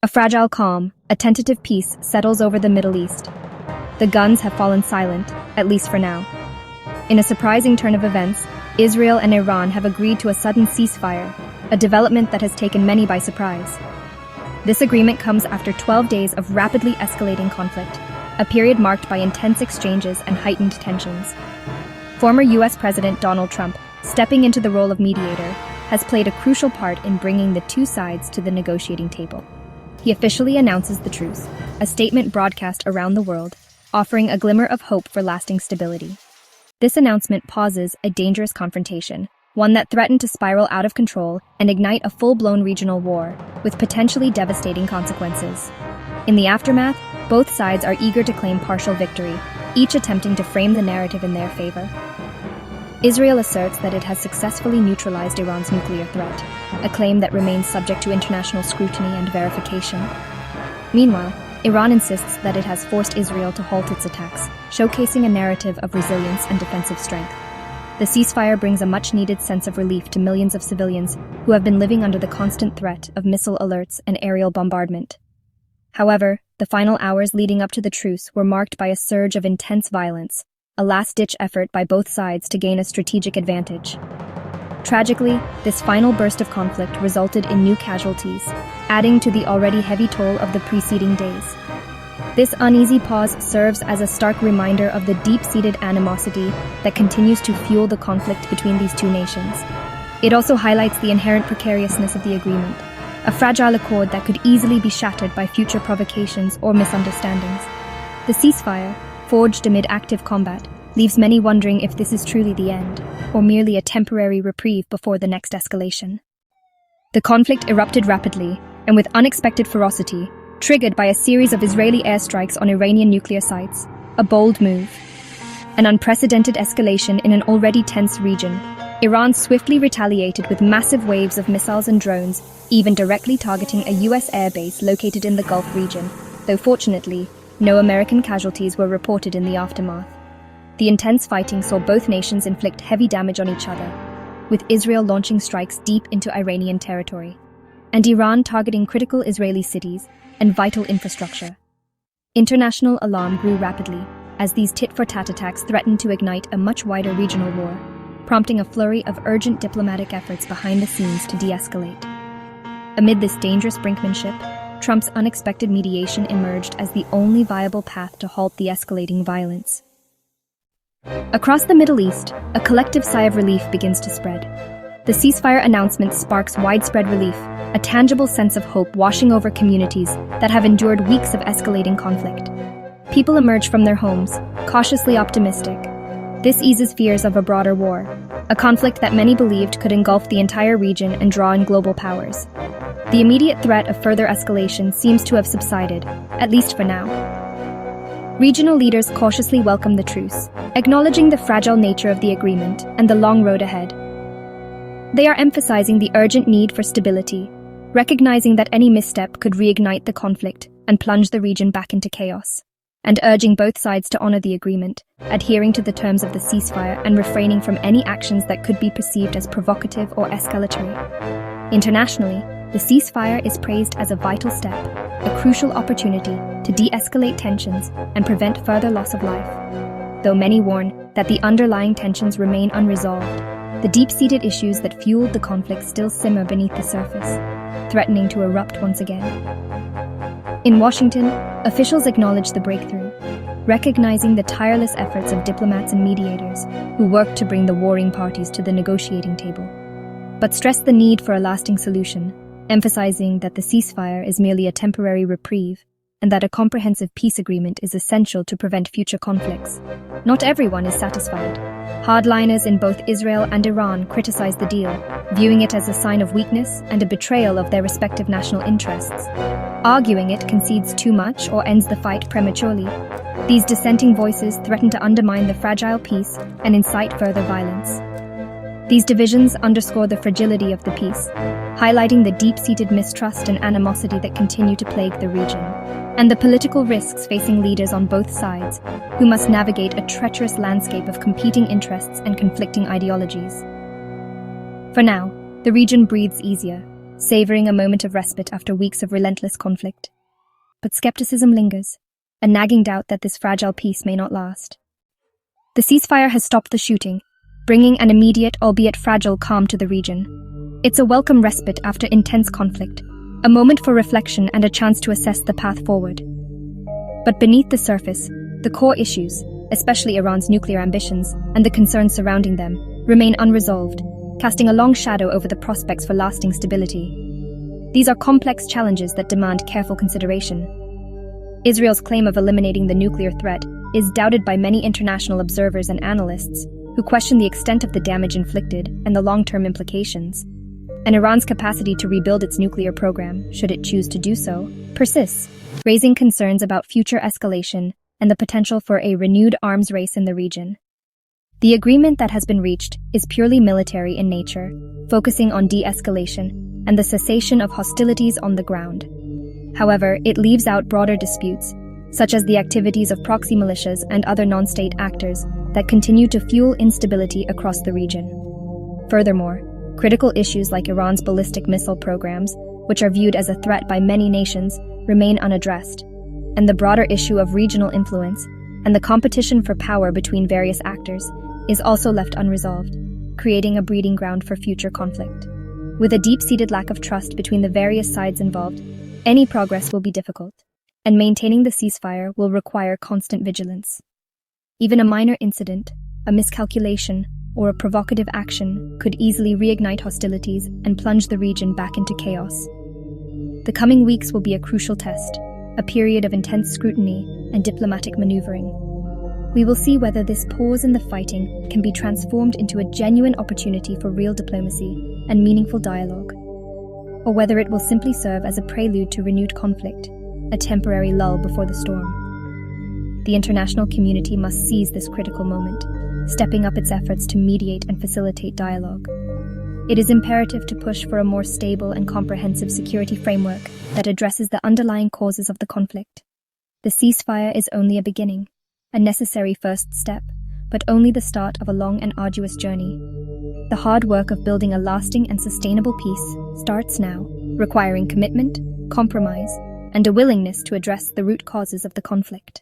A fragile calm, a tentative peace settles over the Middle East. The guns have fallen silent, at least for now. In a surprising turn of events, Israel and Iran have agreed to a sudden ceasefire, a development that has taken many by surprise. This agreement comes after 12 days of rapidly escalating conflict, a period marked by intense exchanges and heightened tensions. Former US President Donald Trump, stepping into the role of mediator, has played a crucial part in bringing the two sides to the negotiating table. He officially announces the truce, a statement broadcast around the world, offering a glimmer of hope for lasting stability. This announcement pauses a dangerous confrontation, one that threatened to spiral out of control and ignite a full-blown regional war, with potentially devastating consequences. In the aftermath, both sides are eager to claim partial victory, each attempting to frame the narrative in their favor. Israel asserts that it has successfully neutralized Iran's nuclear threat, a claim that remains subject to international scrutiny and verification. Meanwhile, Iran insists that it has forced Israel to halt its attacks, showcasing a narrative of resilience and defensive strength. The ceasefire brings a much-needed sense of relief to millions of civilians who have been living under the constant threat of missile alerts and aerial bombardment. However, the final hours leading up to the truce were marked by a surge of intense violence, a last-ditch effort by both sides to gain a strategic advantage. Tragically, this final burst of conflict resulted in new casualties, adding to the already heavy toll of the preceding days. This uneasy pause serves as a stark reminder of the deep-seated animosity that continues to fuel the conflict between these two nations. It also highlights the inherent precariousness of the agreement, a fragile accord that could easily be shattered by future provocations or misunderstandings. The ceasefire, forged amid active combat, leaves many wondering if this is truly the end, or merely a temporary reprieve before the next escalation. The conflict erupted rapidly, and with unexpected ferocity, triggered by a series of Israeli airstrikes on Iranian nuclear sites, a bold move. An unprecedented escalation in an already tense region, Iran swiftly retaliated with massive waves of missiles and drones, even directly targeting a US air base located in the Gulf region, though fortunately, no American casualties were reported in the aftermath. The intense fighting saw both nations inflict heavy damage on each other, with Israel launching strikes deep into Iranian territory, and Iran targeting critical Israeli cities and vital infrastructure. International alarm grew rapidly as these tit-for-tat attacks threatened to ignite a much wider regional war, prompting a flurry of urgent diplomatic efforts behind the scenes to de-escalate. Amid this dangerous brinkmanship, Trump's unexpected mediation emerged as the only viable path to halt the escalating violence. Across the Middle East, a collective sigh of relief begins to spread. The ceasefire announcement sparks widespread relief, a tangible sense of hope washing over communities that have endured weeks of escalating conflict. People emerge from their homes, cautiously optimistic. This eases fears of a broader war, a conflict that many believed could engulf the entire region and draw in global powers. The immediate threat of further escalation seems to have subsided, at least for now. Regional leaders cautiously welcome the truce, acknowledging the fragile nature of the agreement and the long road ahead. They are emphasizing the urgent need for stability, recognizing that any misstep could reignite the conflict and plunge the region back into chaos, and urging both sides to honor the agreement, adhering to the terms of the ceasefire and refraining from any actions that could be perceived as provocative or escalatory. Internationally, the ceasefire is praised as a vital step, a crucial opportunity to de-escalate tensions and prevent further loss of life. Though many warn that the underlying tensions remain unresolved, the deep-seated issues that fueled the conflict still simmer beneath the surface, threatening to erupt once again. In Washington, officials acknowledge the breakthrough, recognizing the tireless efforts of diplomats and mediators who worked to bring the warring parties to the negotiating table, but stress the need for a lasting solution, emphasizing that the ceasefire is merely a temporary reprieve and that a comprehensive peace agreement is essential to prevent future conflicts. Not everyone is satisfied. Hardliners in both Israel and Iran criticize the deal, viewing it as a sign of weakness and a betrayal of their respective national interests. Arguing it concedes too much or ends the fight prematurely. These dissenting voices threaten to undermine the fragile peace and incite further violence. These divisions underscore the fragility of the peace, highlighting the deep-seated mistrust and animosity that continue to plague the region, and the political risks facing leaders on both sides, who must navigate a treacherous landscape of competing interests and conflicting ideologies. For now, the region breathes easier, savoring a moment of respite after weeks of relentless conflict. But skepticism lingers, a nagging doubt that this fragile peace may not last. The ceasefire has stopped the shooting, bringing an immediate, albeit fragile, calm to the region. It's a welcome respite after intense conflict, a moment for reflection and a chance to assess the path forward. But beneath the surface, the core issues, especially Iran's nuclear ambitions and the concerns surrounding them, remain unresolved, casting a long shadow over the prospects for lasting stability. These are complex challenges that demand careful consideration. Israel's claim of eliminating the nuclear threat is doubted by many international observers and analysts who question the extent of the damage inflicted and the long-term implications. And Iran's capacity to rebuild its nuclear program, should it choose to do so, persists, raising concerns about future escalation and the potential for a renewed arms race in the region. The agreement that has been reached is purely military in nature, focusing on de-escalation and the cessation of hostilities on the ground. However, it leaves out broader disputes, such as the activities of proxy militias and other non-state actors that continue to fuel instability across the region. Furthermore, critical issues like Iran's ballistic missile programs, which are viewed as a threat by many nations, remain unaddressed, and the broader issue of regional influence and the competition for power between various actors is also left unresolved, creating a breeding ground for future conflict. With a deep-seated lack of trust between the various sides involved, any progress will be difficult, and maintaining the ceasefire will require constant vigilance. Even a minor incident, a miscalculation, or a provocative action could easily reignite hostilities and plunge the region back into chaos. The coming weeks will be a crucial test, a period of intense scrutiny and diplomatic maneuvering. We will see whether this pause in the fighting can be transformed into a genuine opportunity for real diplomacy and meaningful dialogue, or whether it will simply serve as a prelude to renewed conflict, a temporary lull before the storm. The international community must seize this critical moment, stepping up its efforts to mediate and facilitate dialogue. It is imperative to push for a more stable and comprehensive security framework that addresses the underlying causes of the conflict. The ceasefire is only a beginning, a necessary first step, but only the start of a long and arduous journey. The hard work of building a lasting and sustainable peace starts now, requiring commitment, compromise, and a willingness to address the root causes of the conflict.